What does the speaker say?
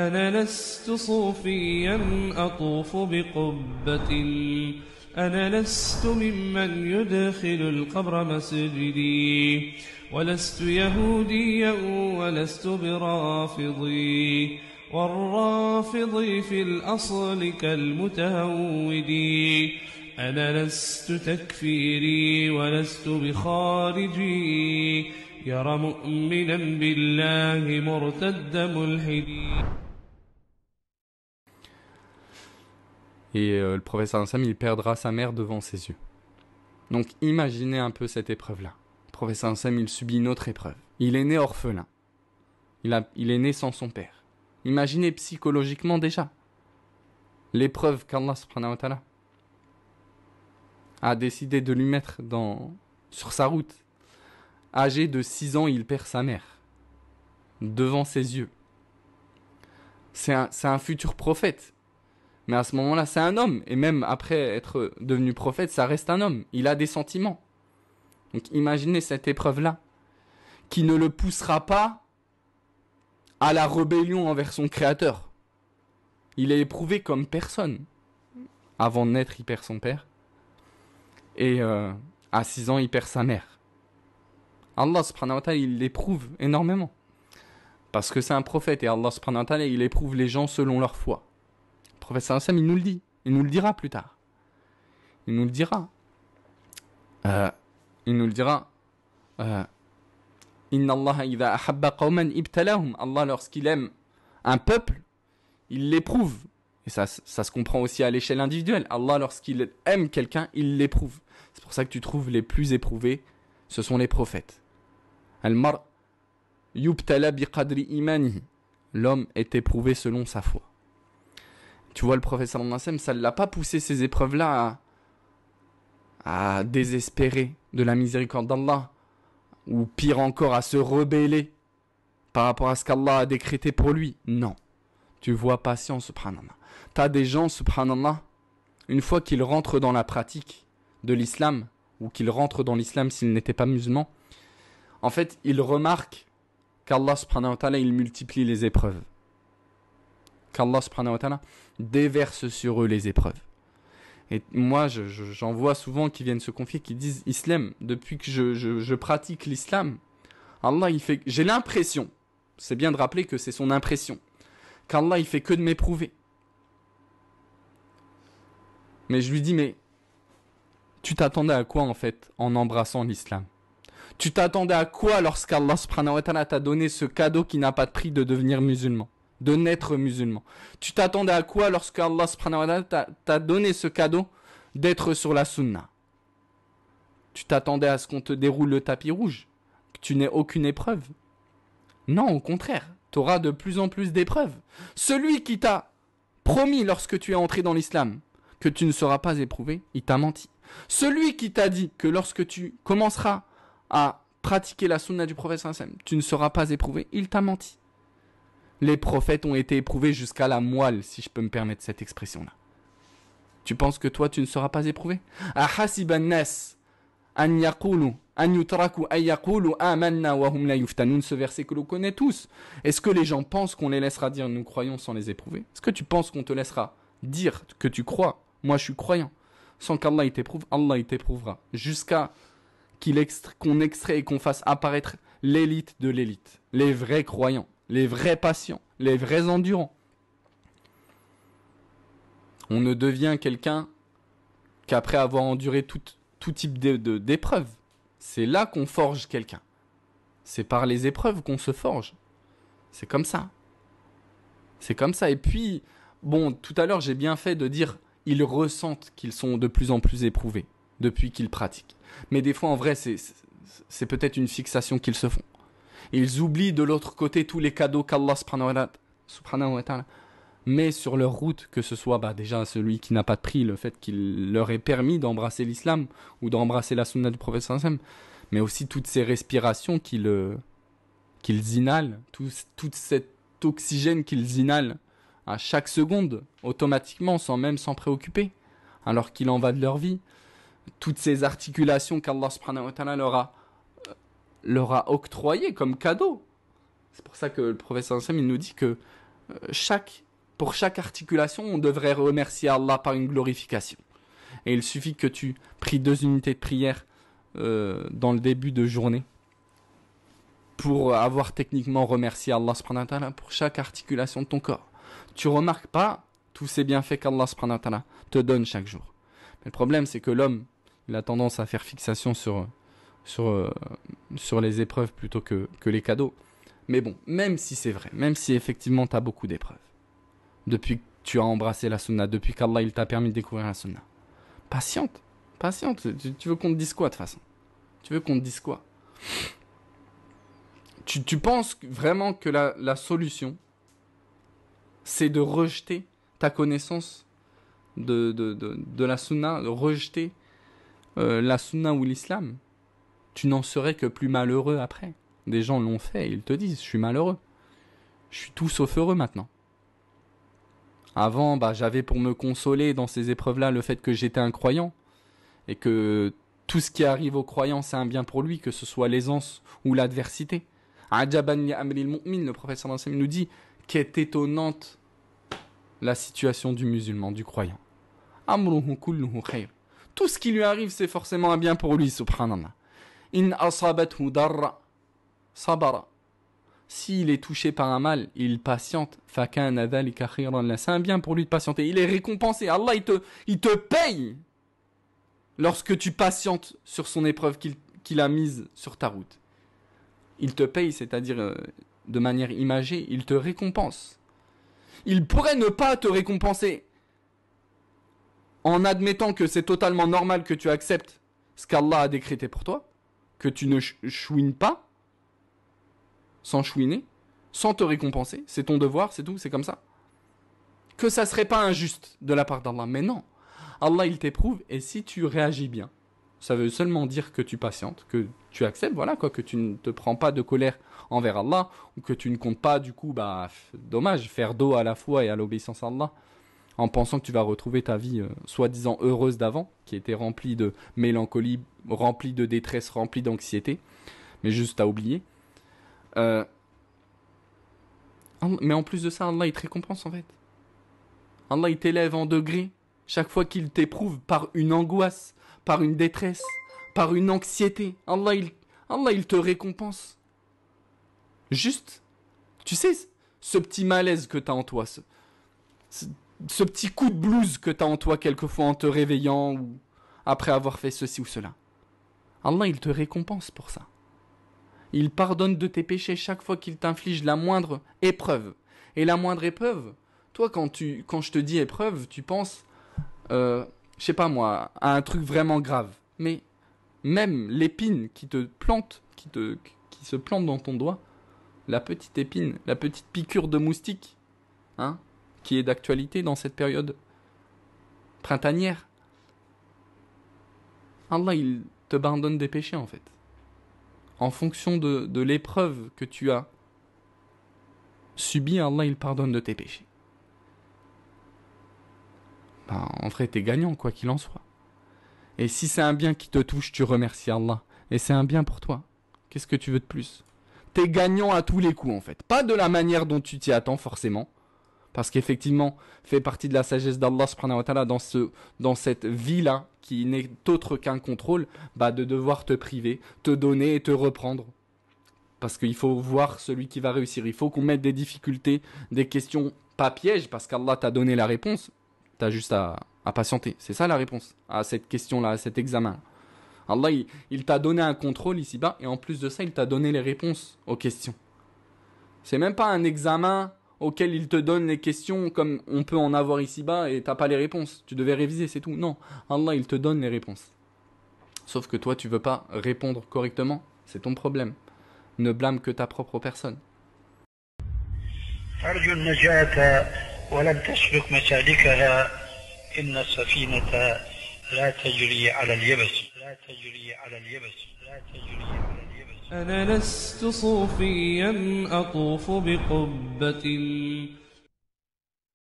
أنا لست صوفيا أطوف بقبة أنا لست ممن يدخل القبر مسجدي ولست يهوديا ولست برافضي والرافضي في الأصل كالمتهودي أنا لست تكفيري ولست بخارجي يرى مؤمنا بالله مرتد ملحدي. Et le prophète sallallahu alayhi wa sallam, il perdra sa mère devant ses yeux. Donc imaginez un peu cette épreuve-là. Le prophète sallallahu alayhi wa sallam, il subit une autre épreuve. Il est né orphelin. Il est né sans son père. Imaginez psychologiquement déjà l'épreuve qu'Allah subhanahu wa ta'ala a décidé de lui mettre sur sa route. Âgé de 6 ans, il perd sa mère devant ses yeux. C'est un futur prophète. Mais à ce moment-là, c'est un homme. Et même après être devenu prophète, ça reste un homme. Il a des sentiments. Donc imaginez cette épreuve-là, qui ne le poussera pas à la rébellion envers son créateur. Il est éprouvé comme personne. Avant de naître, il perd son père. Et à 6 ans, il perd sa mère. Allah subhanahu wa ta'ala, il l'éprouve énormément. Parce que c'est un prophète. Et Allah subhanahu wa ta'ala, il éprouve les gens selon leur foi. Le prophète sallallahu alayhi wa sallam, il nous le dit. Il nous le dira plus tard. Il nous le dira. Inna Allah idha ahabba qawman ibtalahum. Allah, lorsqu'il aime un peuple, il l'éprouve. Et ça se comprend aussi à l'échelle individuelle. Allah, lorsqu'il aime quelqu'un, il l'éprouve. C'est pour ça que tu trouves les plus éprouvés, ce sont les prophètes. Al-mar yubtala biqadri imanihi. L'homme est éprouvé selon sa foi. Tu vois, le prophète sallallahu alayhi wa sallam, ça ne l'a pas poussé ces épreuves-là à désespérer de la miséricorde d'Allah, ou pire encore, à se rebeller par rapport à ce qu'Allah a décrété pour lui. Non. Tu vois patient, subhanallah. T'as des gens, subhanallah, une fois qu'ils rentrent dans la pratique de l'islam, ou qu'ils rentrent dans l'islam s'ils n'étaient pas musulmans, en fait, ils remarquent qu'Allah subhanahu wa ta'ala, il multiplie les épreuves. Qu'Allah subhanahu wa ta'ala déverse sur eux les épreuves. Et moi, j'en vois souvent qui viennent se confier, qui disent, Islam, depuis que je pratique l'islam, Allah, il fait, j'ai l'impression, c'est bien de rappeler que c'est son impression, qu'Allah, il fait que de m'éprouver. Mais je lui dis, mais tu t'attendais à quoi en fait en embrassant l'islam? Tu t'attendais à quoi lorsqu'Allah subhanahu wa ta'ala t'a donné ce cadeau qui n'a pas de prix de devenir musulman, de naître musulman? Tu t'attendais à quoi lorsque Allah subhanahu wa ta'ala t'a donné ce cadeau d'être sur la sunna? Tu t'attendais à ce qu'on te déroule le tapis rouge, que tu n'aies aucune épreuve? Non, au contraire, tu auras de plus en plus d'épreuves. Celui qui t'a promis lorsque tu es entré dans l'islam que tu ne seras pas éprouvé, il t'a menti. Celui qui t'a dit que lorsque tu commenceras à pratiquer la sunna du prophète sallallahu alayhi wa sallam, tu ne seras pas éprouvé, il t'a menti. Les prophètes ont été éprouvés jusqu'à la moelle, si je peux me permettre cette expression-là. Tu penses que toi, tu ne seras pas éprouvé? Ahasiban nas an yaqulu an yutraku an yaqulu amanna wa hum la yuftanun, ce verset que l'on connaît tous. Est-ce que les gens pensent qu'on les laissera dire nous croyons sans les éprouver? Est-ce que tu penses qu'on te laissera dire que tu crois, moi je suis croyant, sans qu'Allah il t'éprouve? Allah il t'éprouvera jusqu'à qu'on extrait et qu'on fasse apparaître l'élite de l'élite, les vrais croyants, les vrais patients, les vrais endurants. On ne devient quelqu'un qu'après avoir enduré tout type d'épreuves. C'est là qu'on forge quelqu'un. C'est par les épreuves qu'on se forge. C'est comme ça. C'est comme ça. Et puis, bon, tout à l'heure, j'ai bien fait de dire ils ressentent qu'ils sont de plus en plus éprouvés depuis qu'ils pratiquent. Mais des fois, en vrai, c'est peut-être une fixation qu'ils se font. Ils oublient de l'autre côté tous les cadeaux qu'Allah subhanahu wa ta'ala met sur leur route, que ce soit déjà celui qui n'a pas de prix, le fait qu'il leur ait permis d'embrasser l'islam ou d'embrasser la sunna du prophète sallallahu alayhi wa sallam, mais aussi toutes ces respirations qu'ils inhalent, tout cet oxygène qu'ils inhalent à chaque seconde, automatiquement, sans même s'en préoccuper, alors qu'il en va de leur vie. Toutes ces articulations qu'Allah subhanahu wa ta'ala leur a octroyées comme cadeau. C'est pour ça que le prophète sallallahu alayhi wa sallam, il nous dit que pour chaque articulation, on devrait remercier Allah par une glorification. Et il suffit que tu pries 2 unités de prière dans le début de journée pour avoir techniquement remercié Allah subhanahu wa ta'ala pour chaque articulation de ton corps. Tu remarques pas tous ces bienfaits qu'Allah subhanahu wa ta'ala te donne chaque jour. Mais le problème, c'est que l'homme, il a tendance à faire fixation sur les épreuves plutôt que les cadeaux. Mais bon, même si c'est vrai, même si effectivement tu as beaucoup d'épreuves, depuis que tu as embrassé la sunna, depuis qu'Allah il t'a permis de découvrir la sunna, patiente. Tu veux qu'on te dise quoi de toute façon? Tu veux qu'on te dise quoi? Tu penses vraiment que la solution, c'est de rejeter ta connaissance de la sunna, de rejeter la sunna ou l'islam? Tu n'en serais que plus malheureux après. Des gens l'ont fait, ils te disent, je suis malheureux. Je suis tout sauf heureux maintenant. Avant, j'avais pour me consoler dans ces épreuves-là le fait que j'étais un croyant et que tout ce qui arrive au croyant, c'est un bien pour lui, que ce soit l'aisance ou l'adversité. Ajaban li amril mu'min, le prophète sallallahu alayhi wa sallam nous dit qu'est étonnante la situation du musulman, du croyant. Amruhu kulluhu khayr. Tout ce qui lui arrive, c'est forcément un bien pour lui, subhanallah. In asabathu darra sabara. S'il est touché par un mal, il patiente. Fakana dhalika khayran la. C'est un bien pour lui de patienter. Il est récompensé. Allah, il te paye lorsque tu patientes sur son épreuve qu'il a mise sur ta route. Il te paye, c'est-à-dire de manière imagée, il te récompense. Il pourrait ne pas te récompenser en admettant que c'est totalement normal que tu acceptes ce qu'Allah a décrété pour toi, que tu ne chouines pas, sans chouiner, sans te récompenser, c'est ton devoir, c'est tout, c'est comme ça. Que ça serait pas injuste de la part d'Allah, mais non. Allah, il t'éprouve, et si tu réagis bien, ça veut seulement dire que tu patientes, que tu acceptes, voilà quoi, que tu ne te prends pas de colère envers Allah, ou que tu ne comptes pas, du coup, dommage, faire dos à la foi et à l'obéissance à Allah, en pensant que tu vas retrouver ta vie soi-disant heureuse d'avant, qui était remplie de mélancolie, remplie de détresse, remplie d'anxiété, mais juste à oublier. Mais en plus de ça, Allah, il te récompense en fait. Allah, il t'élève en degrés chaque fois qu'il t'éprouve par une angoisse, par une détresse, par une anxiété. Allah, il te récompense. Juste, tu sais, ce petit malaise que tu as en toi, ce petit coup de blues que tu as en toi quelquefois en te réveillant ou après avoir fait ceci ou cela. Allah, il te récompense pour ça. Il pardonne de tes péchés chaque fois qu'il t'inflige la moindre épreuve. Et la moindre épreuve, toi, quand je te dis épreuve, tu penses, je sais pas moi, à un truc vraiment grave. Mais même l'épine qui te plante, qui se plante dans ton doigt, la petite épine, la petite piqûre de moustique, hein, qui est d'actualité dans cette période printanière. Allah, il te pardonne des péchés en fait. En fonction de l'épreuve que tu as subie, Allah, il pardonne de tes péchés. En vrai, t'es gagnant, quoi qu'il en soit. Et si c'est un bien qui te touche, tu remercies Allah. Et c'est un bien pour toi. Qu'est-ce que tu veux de plus? T'es gagnant à tous les coups, en fait. Pas de la manière dont tu t'y attends, forcément. Parce qu'effectivement, fait partie de la sagesse d'Allah subhanahu wa ta'ala dans cette vie-là, qui n'est autre qu'un contrôle, de devoir te priver, te donner et te reprendre. Parce qu'il faut voir celui qui va réussir. Il faut qu'on mette des difficultés, des questions pas pièges, parce qu'Allah t'a donné la réponse. T'as juste à patienter. C'est ça la réponse à cette question-là, à cet examen. Allah, il t'a donné un contrôle ici-bas, et en plus de ça, il t'a donné les réponses aux questions. C'est même pas un examen auquel il te donne les questions comme on peut en avoir ici-bas et t'as pas les réponses. Tu devais réviser, c'est tout. Non, Allah, il te donne les réponses. Sauf que toi, tu veux pas répondre correctement. C'est ton problème. Ne blâme que ta propre personne. أرجو النجاة ولن تسلك مسالكها إن السفينة لا تجري على اليبس أنا لست صوفيا أطوف بقبة